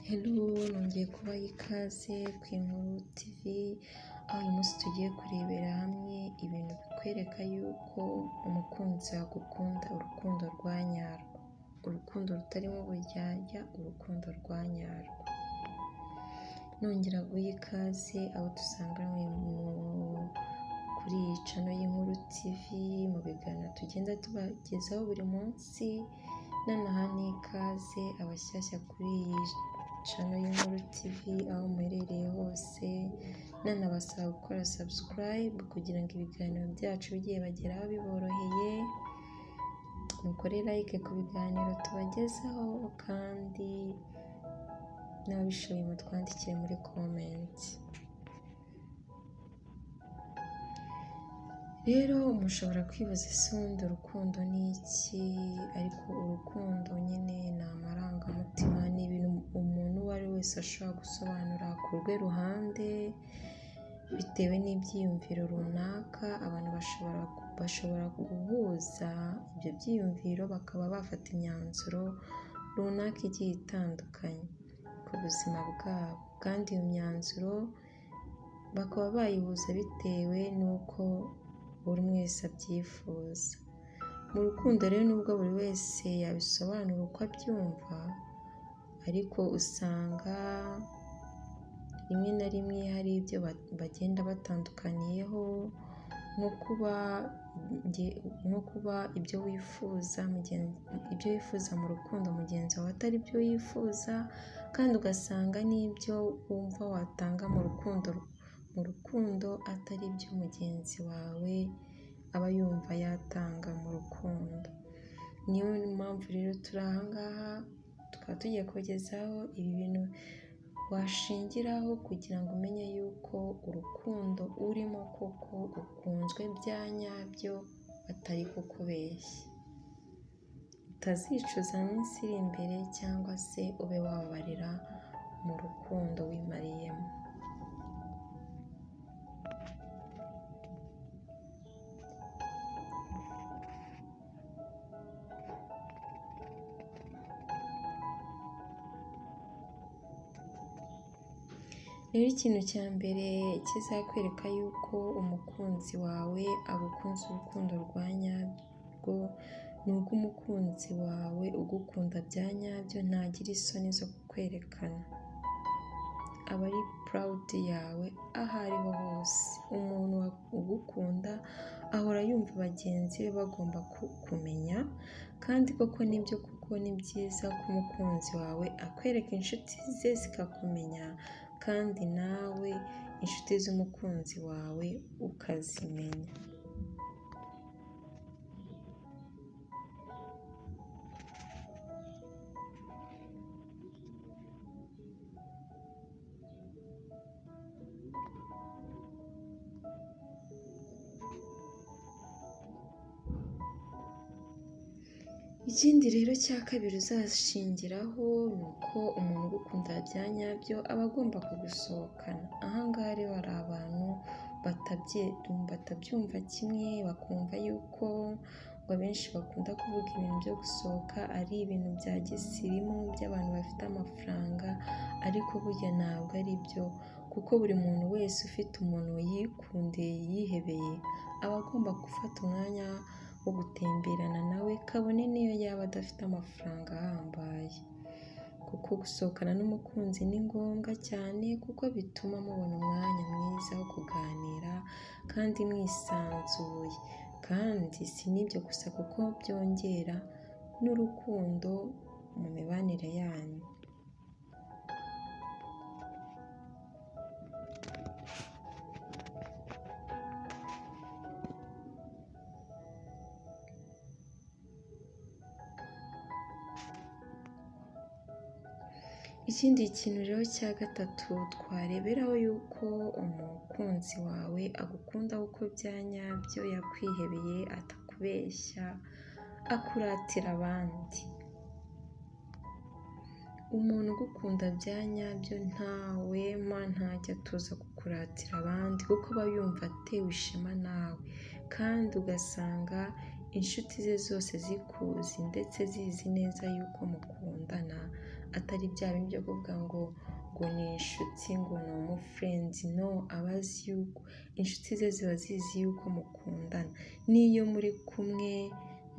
Hello, nongeye kubaha ikaze ku Inkuru TV, aho uyu munsi tugiye kurebera hamwe ibintu bikwereka yuko umukunzi agukunda, urukundo rwa nyarwo, urukundo rutarimo uburyarya, urukundo rwa nyarwo. Nongera guha ikaze abo dusanganywe kuri iyi channel y'Inkuru TV, mu biganiro tugenda tubagezaho buri munsi, nanaha n'ikaze abashyashya kuri iyi channel y'Inkuru TV aho muherereye hose, nanabasaba gukora subscribe kugira ngo ibiganiro byacu bigiye bageraho biboroheye, mukore like ku biganiro tubagezaho, kandi n'ababishoboye mutwandikire muri comment. Rero mushobora kwibaza ese ubundi urukundo ni iki? Ariko urukundo nyine ni amarangamutima, ni ibintu umuntu uwo ari wese ashobora gusobanura ku rwe ruhande bitewe n'ibyiyumviro runaka. Abantu bashobora guhuza ibyo byiyumviro bakaba bafata imyanzuro runaka igiye itandukanye ku buzima bwabo, kandi iyo myanzuro bakaba bayihuza bitewe n'uko buri wese abyifuza. Mu rukundo rero nubwo buri wese yabisobanura uko abyumva, ariko usanga rimwe na rimwe hari ibyo bagenda batandukaniyeho, nko kuba ibyo wifuza mu rukundo mugenzi wawe atari byo yifuza, kandi ugasanga n'ibyo wumva watanga mu rukundo atari byo mugenzi wawe aba yumva yatanga mu rukundo. Niyo mpamvu rero turi aha ngaha, tukaba tugiye kugezaho ibi bintu washingiraho kugira ngo umenye yuko urukundo urimo koko ukunzwe bya nyabyo, atari kukubeshya. Utazicuza mu minsi iri imbere, cyangwa se ube wababarira mu rukundo wimariyemo. Rero ikintu cya mbere kizakwereka yuko umukunzi wawe agukunze urukundo rwa nyarwo, ni uko umukunzi wawe ugukunda bya nyabyo ntagira isoni zo kukwerekana, aba ari proud yawe aho ariho hose. Umuntu ugukunda ahora yumva bagenzi be bagomba kumenya, kandi koko nibyo, kuko ni byiza ko umukunzi wawe akwereka inshuti ze zikakumenya, kandi nawe inshuti z'umukunzi wawe ukazimenya. Ikindi rero cya kabiri uzashingiraho ni uko umuntu ugukunda bya nyabyo aba agomba kugusohokana. Aha ngaha rero hari abantu batabyumva kimwe, bakumva yuko ngo abenshi bakunda kuvuga ibintu byo gusohoka ari ibintu bya gisirimu by'abantu bafite amafaranga, ariko burya ntabwo ari byo, kuko buri muntu wese ufite umuntu yikundiye yihebeye aba agomba gufata umwanya wo gutemberana nawe, kabone niyo yaba adafite amafaranga ahambaye. Kuko gusohokana n'umukunzi ni ngombwa cyane, kuko bituma mubona umwanya mwiza wo kuganira kandi mwisanzuye. Kandi si n'ibyo gusa, kuko byongera n'urukundo mu mibanire yanyu. Ikindi kintu rero cya gatatu twareberaho yuko umukunzi wawe agukunda uko bya nyabyo, yakwihebeye, atakubeshya, akuratira abandi. Umuntu ugukunda bya nyabyo ntajya atuza kukuratira abandi, kuko aba yumva atewe ishema nawe, kandi ugasanga inshuti ze zose zikuzi ndetse zizi neza yuko mukundana, atari bya bindi byo kuvuga ngo ni inshuti, ngo ni umufurenzi, no, aba azi yuko inshuti ze ziba zizi yuko mukundana. N'iyo muri kumwe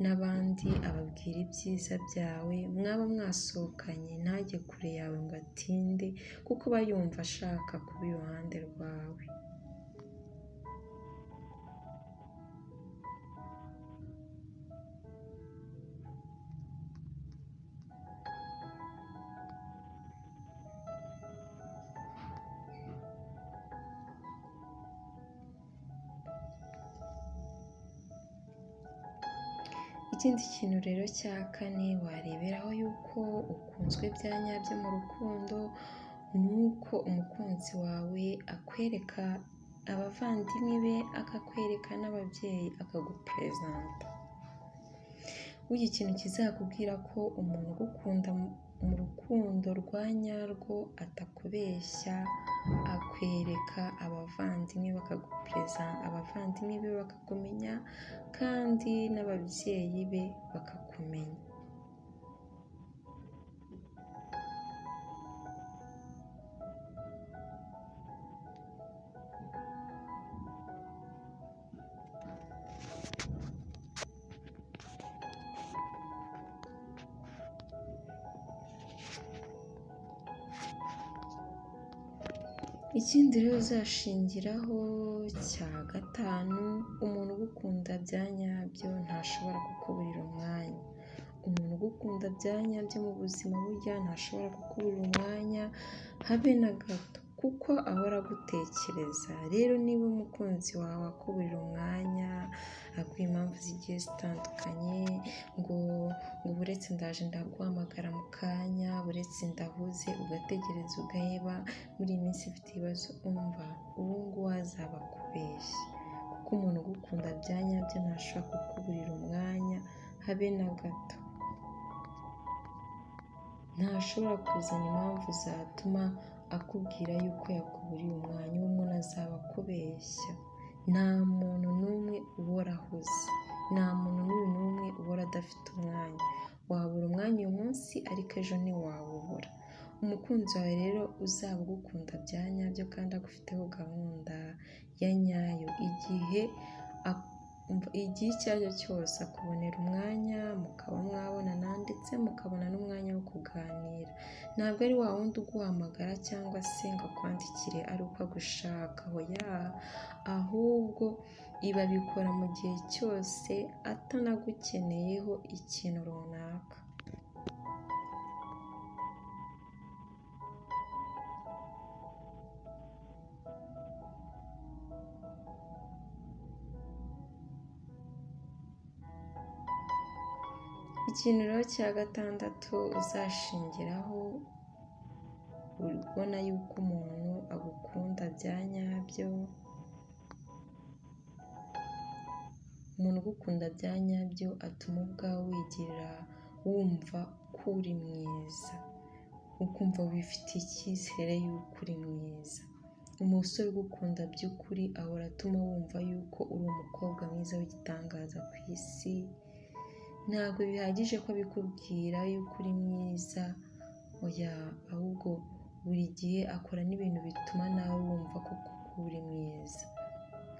n'abandi ababwira ibyiza byawe, mwaba mwasohokanye ntajye kure yawe ngo atinde, kuko aba yumva ashaka kuba iruhande rwawe. Ikindi kintu rero cya kane wareberaho yuko ukunzwe bya nyabyo mu rukundo, ni uko umukunzi wawe akwereka abavandimwe be, akakwereka n'ababyeyi, akagupurezanta. Burya ikintu kizakubwira ko umuntu ugukunda mu rukundo rwa nyarwo atakubeshya, akwereka abavandimwe, bakagupurezanta, abavandimwe be bakakumenya, kandi n'ababyeyi be bakakumenya. Ikindi rero uzashingiraho cya gatanu, umuntu ugukunda bya nyabyo ntashobora kukuburira umwanya. Umuntu ugukunda bya nyabyo mu buzima burya ntashobora kukuburira umwanya habe na gato, kuko ahora agutekereza. Rero niba umukunzi wawe akuburira umwanya, aguha impamvu zigiye zitandukanye, ngo buretse ndaje ndaguhamagara mu kanya, buretse ndahuze, ugategereza ugaheba, muri iyi minsi ufite ibibazo, umva uwo nguwo azaba akubeshya, kuko umuntu ugukunda bya nyabyo ntashobora kukuburira umwanya habe na gato. Ntashobora kuzana impamvu zatuma akubwira yuko yakuburiye umwanya, uwo muntu azaba akubeshya. Nta muntu n'umwe uhora ahuze, nta muntu n'umwe uhora adafite umwanya. Wabura umwanya uyu munsi, ariko ejo ntiwawubura. Umukunzi wawe rero uzaba ugukunda bya nyabyo kandi agufiteho gahunda ya nyayo, igihe icyo ari cyo cyose akubonera umwanya, mukaba mwabonana ndetse mukabona n'umwanya wo kuganira. Ntabwo ari wa wundi uguhamagara cyangwa se ngo akwandikire ari uko agushaka, oya, ahubwo ibi abikora mu gihe cyose atanagukeneyeho ikintu runaka. Ikintu rero cya gatandatu uzashingiraho ubona yuko umuntu agukunda bya nyabyo, umuntu ugukunda bya nyabyo atuma ubwawe wigirira wumva ko uri mwiza, ukumva wifitiye icyizere yuko uri mwiza. Umusore ugukunda by'ukuri ahora atuma wumva yuko uri umukobwa mwiza w'igitangaza ku isi. Ntabwo bihagije ko abikubwira yuko uri mwiza, oya, ahubwo buri gihe akora n'ibintu bituma nawe wumva koko ko uri mwiza,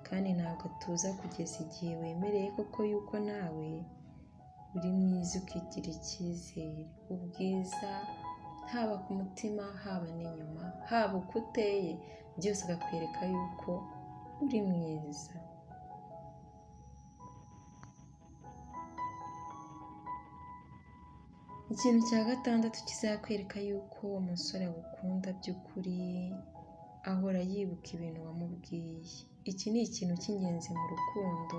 kandi ntabwo atuza kugeza igihe wemereye koko yuko nawe uri mwiza, ukigira icyizere. Ubwiza haba ku mutima, haba n'inyuma, haba uko uteye, byose akakwereka yuko uri mwiza. Ikintu cya gatandatu kizakwereka yuko umusore agukunda by'ukuri, ahora yibuka ibintu wamubwiye. Iki ni ikintu cy'ingenzi mu rukundo.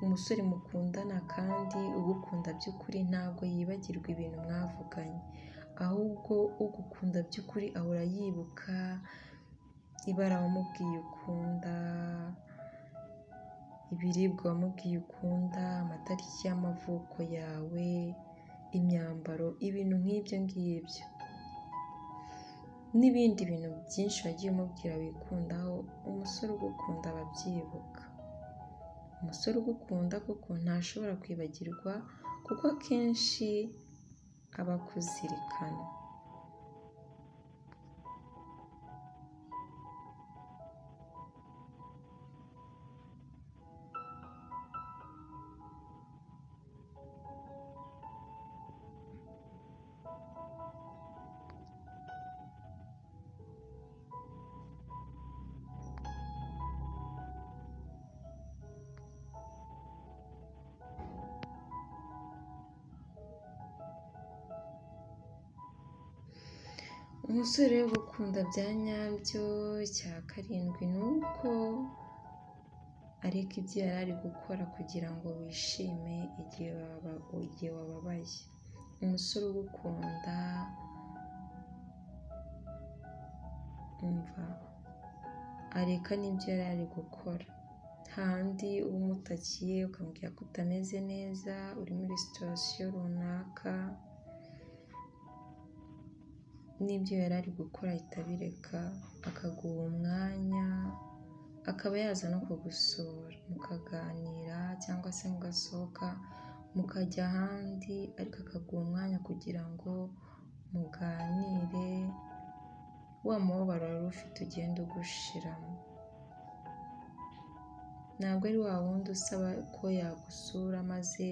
Umusore mukundana kandi ugukunda by'ukuri ntabwo yibagirwa ibintu mwavuganye, ahubwo ugukunda by'ukuri ahora yibuka ibara wamubwiye ukunda, ibiribwa wamubwiye ukunda, amatariki y'amavuko yawe, imyambaro, ibintu nk'ibyo ngibyo n'ibindi bintu byinshi wagiye umubwira wikundaho. Umusore ugukunda aba abyibuka. Umusore ugukunda koko ntashobora kwibagirwa, kuko akenshi aba akuzirikana. Umusore wo gukunda bya nyabyo, icya karindwi ni uko areka ibyo yari ari gukora kugira ngo wishime igihe wababaye. Umusore ugukunda, umva, areka n'ibyo yari ari gukora. Handi uba umutakiye ukamubwira ko utameze neza, uri muri situwasiyo runaka, n'ibyo yari ari gukora ahita abireka, akaguha umwanya, akaba yaza no kugusura mukaganira cyangwa se mugasohoka mukajya ahandi, ariko akaguha umwanya kugira ngo muganire, wa mubabaro wari ufite ugenda ugushiramo. Ntabwo ari wa wundi usaba ko yagusura maze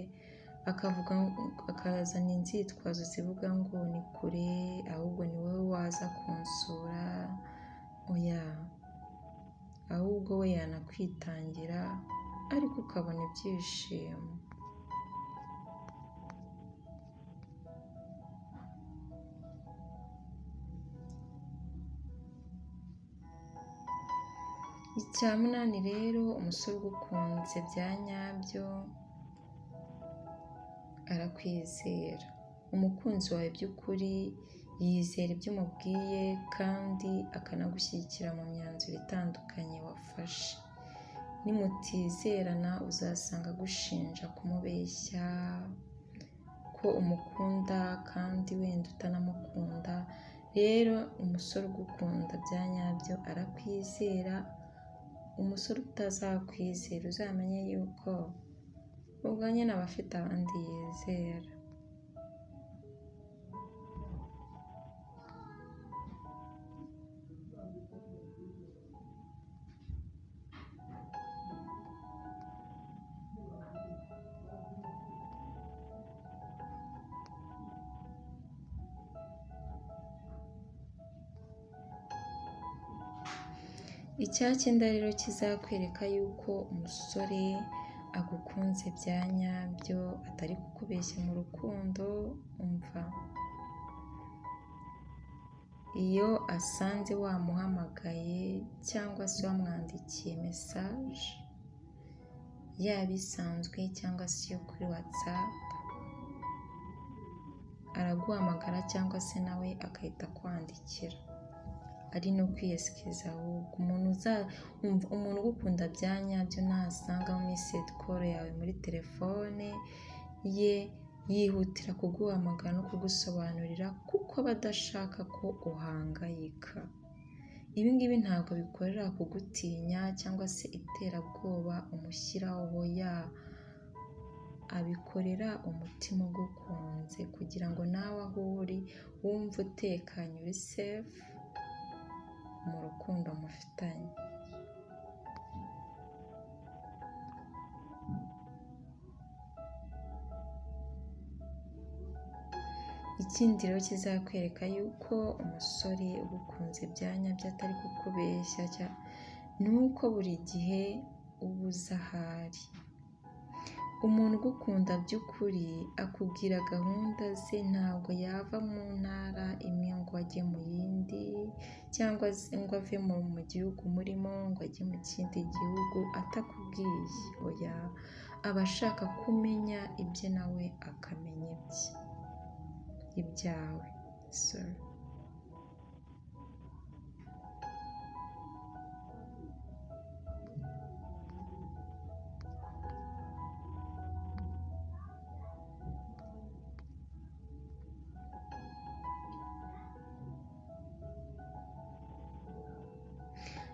akazana inzitwazo zivuga ngo ni kure, ahubwo ni wowe waza kunsura. Oya, ahubwo we yanakwitangira ariko ukabona ibyishimo. Icya munani rero, umusore ugukunze bya nyabyo arakwizera. Umukunzi wawe by'ukuri yizera ibyo umubwiye kandi akanagushyigikira mu myanzuro itandukanye wafashe. Nimutizerana uzasanga agushinja kumubeshya ko umukunda kandi wenda utanamukunda. Rero umusore ugukunda bya nyabyo arakwizera. Umusore utazakwizera uzamenye yuko ubwo nyine aba afite abandi yizera. Icya cyenda rero kizakwereka yuko umusore agukunze bya nyabyo, atari kukubeshya mu rukundo, umva, iyo asanze wamuhamagaye cyangwa se wamwandikiye mesaje, yaba isanzwe cyangwa se iyo kuri WhatsApp, araguhamagara cyangwa se nawe agahita akwandikira, ari no kwiyesikiza. Ahubwo umuntu ugukunda bya nyabyo nahasanga message call yawe muri telefone ye, yihutira kuguhamagara no kugusobanurira kuko aba adashaka ko uhangayika. Ibi ngibi ntabwo bikorera kugutinya cyangwa se iterabwoba umushyiraho, oya, abikorera umutima ugukunze kugira ngo nawe aho uri wumve utekanye, uri safe mu rukundo mufitanye. Ikindi rero kizakwereka yuko umusore ugukunze bya nyabyo atari kukubeshya ni uko buri gihe uba uzi ahari. Umuntu ugukunda by'ukuri akubwira gahunda ze, ntabwo yava mu ntara imwe ngo ajye mu yindi cyangwa se ngo ave mu gihugu murimo ngo ajye mu kindi gihugu atakubwiye. Oya, aba ashaka kumenya ibye nawe akamenya ibyawe.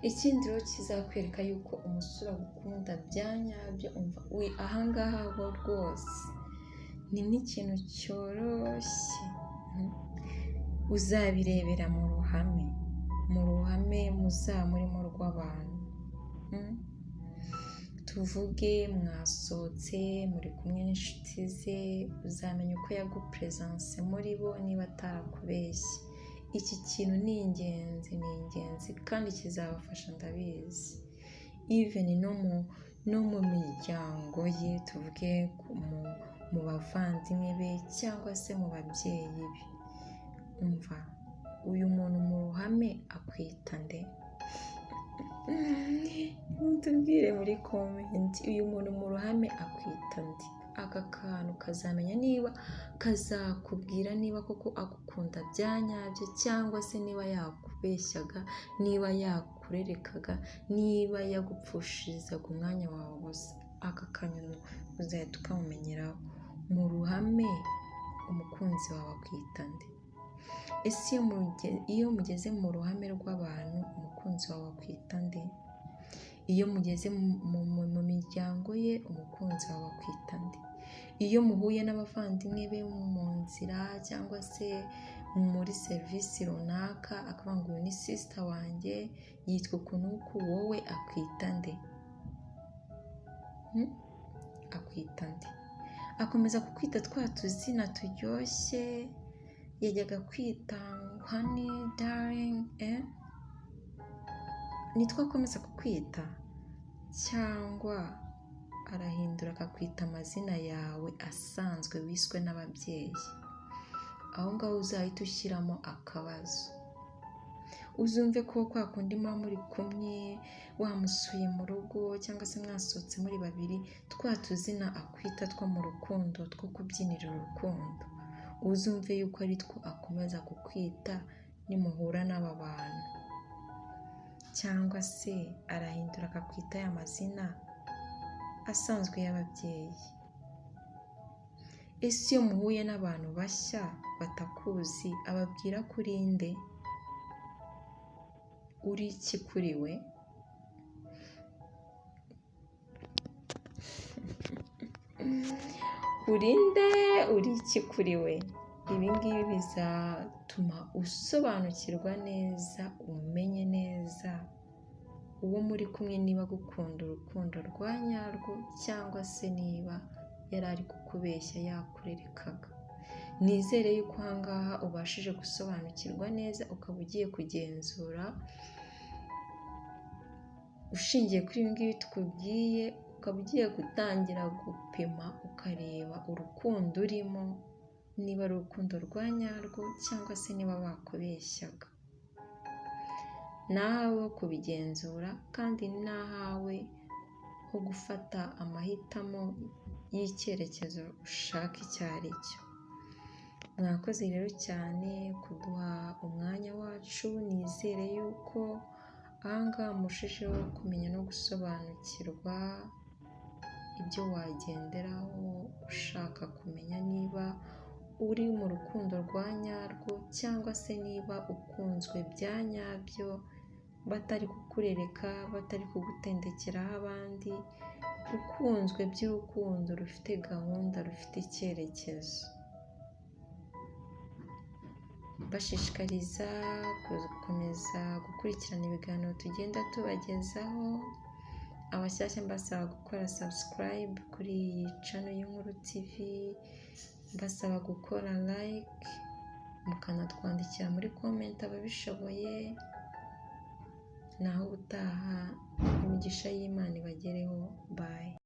Ikindi rero kizakwereka yuko umusore agukunda bya nyabyo, umva, ahangaha ho rwose ni n'ikintu cyoroshye. Uzabirebera mu ruhame muzaba murimo rw'abantu. Tuvuge mwasohotse muri kumwe n'inshuti ze, uzamenya uko yagupresence muri bo niba atarakubeshye. Iki kintu ni ingenzi kandi kizabafasha, ndabizi. Even no mu miryango ye, tuvuge mu bavandimwe be cyangwa se mu babyeyi be, umva, uyu muntu mu ruhame akwita nde? Mutubwire muri komenti, uyu muntu mu ruhame akwita nde? Aka kantu kazamenya niba, kazakubwira niba koko agukunda bya nyabyo cyangwa se niba yakubeshyaga, niba yakurerekaga, niba yagupfushirizaga umwanya wawe gusa. Aka kanyoni uzahita ukamumenyeraho. Mu ruhame umukunzi wawe akwita nde? Ese iyo mugeze mu ruhame rw'abantu umukunzi wawe akwita nde? Iyo mugeze mu miryango ye umukunzi wawe akwita nde? Iyo muhuye n'abavandimwe be mu nzira cyangwa se muri serivisi runaka akavuga ngo uyu ni sister wanjye yitwa uku, wowe akwita nde? Akwita nde? Akomeza kukwita twa tuzina turyoshye yajyaga kwita honey darling, nitwo akomeza kukwita? Cyangwa arahindura akakwita amazina yawe asanzwe wiswe n'ababyeyi? Aho ngaho uzahita ushyiramo akabazo. Uzumve ko kwa kundi muba muri kumwe, wamusuye mu rugo cyangwa se mwasohotse muri babiri, twa tuzina akwita two mu rukundo, two kubyinira urukundo, uzumve yuko ari two akomeza kukwita nimuhura n'aba bantu. Cyangwa se arahindura akakwita aya mazina asanzwe y'ababyeyi. Ese iyo muhuye n'abantu bashya batakuzi ababwira ko uri nde? Uri iki kuri we? Uri nde? Uri iki kuri we? Ibi ngibi bizatuma usobanukirwa neza, umenye neza uwo muri kumwe niba agukunda urukundo rwa nyarwo cyangwa se niba yari ari kukubeshya yakurerekaga. Nizere yuko aha ngaha ubashije gusobanukirwa neza, ukaba ugiye kugenzura ushingiye kuri ibi ngibi tukubwiye, ukaba ugiye gutangira gupima ukareba urukundo urimo, niba ari urukundo rwa nyarwo cyangwa se niba bakubeshyaga. Nawe wo kubigenzura kandi nahawe ho gufata amahitamo y'icyerekezo ushaka icyo ari cyo. Mwakoze rero cyane kuduha umwanya wacu, nizere yuko aha ngaha murushijeho kumenya no gusobanukirwa ibyo wagenderaho ushaka kumenya niba uri mu rukundo rwa nyarwo cyangwa se niba ukunzwe bya nyabyo, batari kukurereka, batari kugutendekeraho abandi, ukunzwe by'urukundo rufite gahunda, rufite icyerekezo. Bashishikariza gukomeza gukurikirana ibiganiro tugenda tubagezaho. Abashyashya mbasaba gukora subscribe kuri iyi channel y'Inkuru TV, mbasaba gukora like, mukanatwandikira muri comment ababishoboye. Naho utaha imigisha y'Imana ibagereho. Bye.